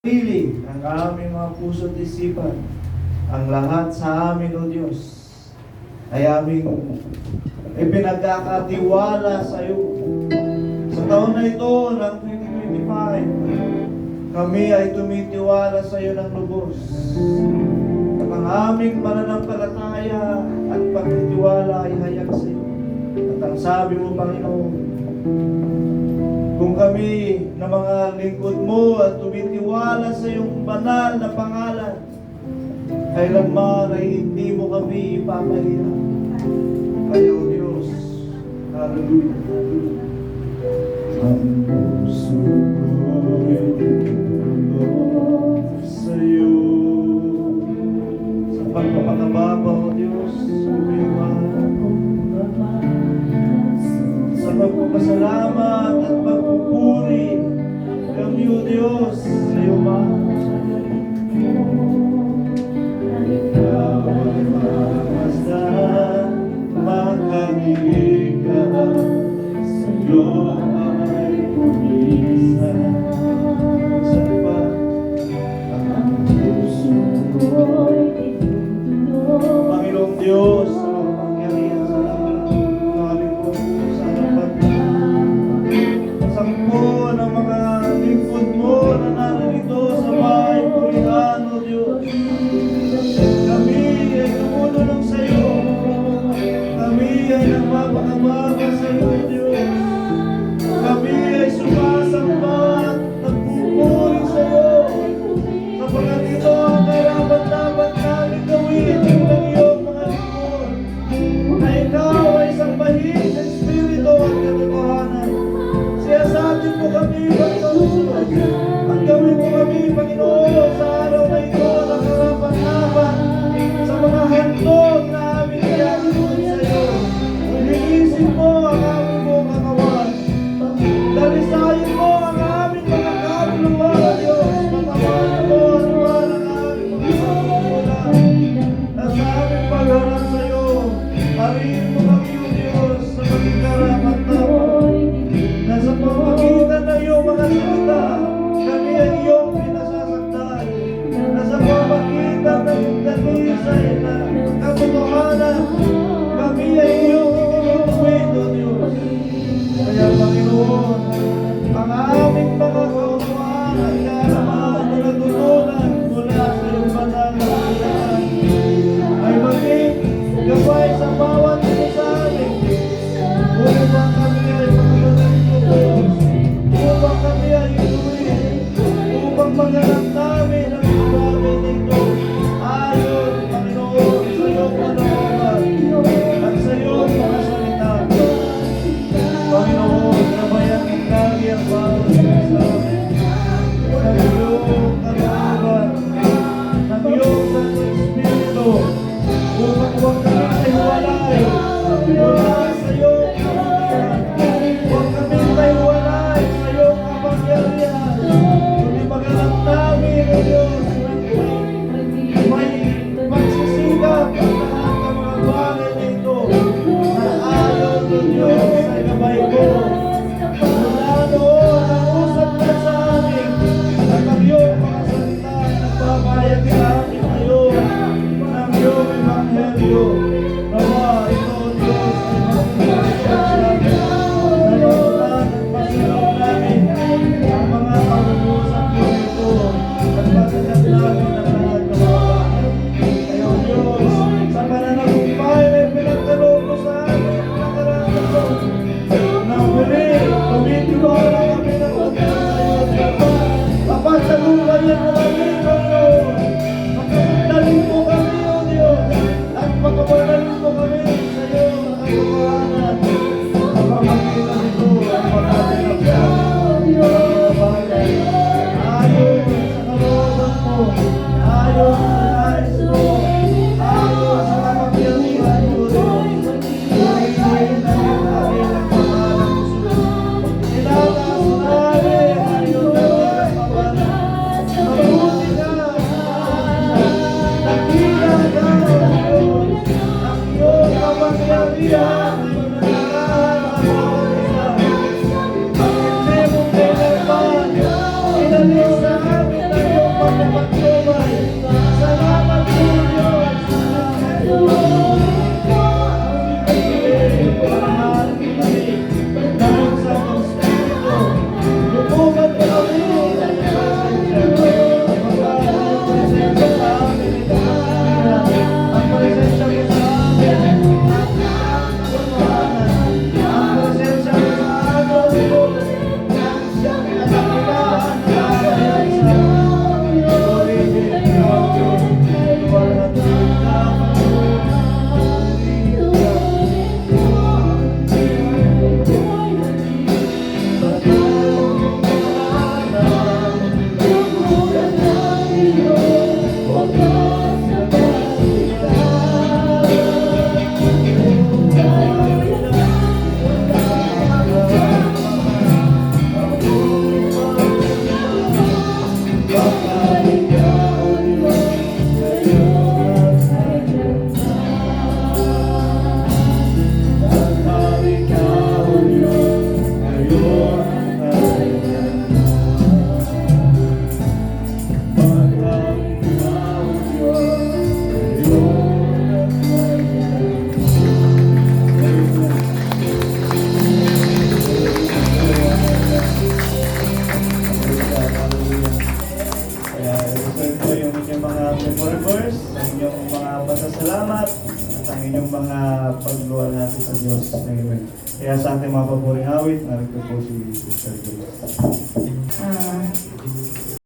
Pili ang aming mga puso at isipan, ang lahat sa amin, O Diyos, ay aming ipinagkakatiwala sa iyo. Sa taon na ito ng 2025, kami ay tumitiwala sa iyo ng lubos. At ang aming pananampalataya at pagtitiwala ay hayag sa iyo. At ang sabi mo, Panginoon, kung kami na mga lingkod mo at tumitiwala sa iyong banal na pangalan, kailanman ay hindi mo kami ipapahiya. Kaya, O Diyos, hallelujah, hallelujah. Ang puso ko'y tutulog sa iyo. Sa pagpapakababa, O Diyos, sa pagpapasalamat at pagpupuri kami, O Diyos, sa iyo man. Ikaw ay mamasdan, makakilig ka, sa iyo ay inyong mga pasasalamat at ang inyong mga pagluwalhati sa Diyos. Amen. Kaya sa ating mga paboring awit, narito po si Sister Grace.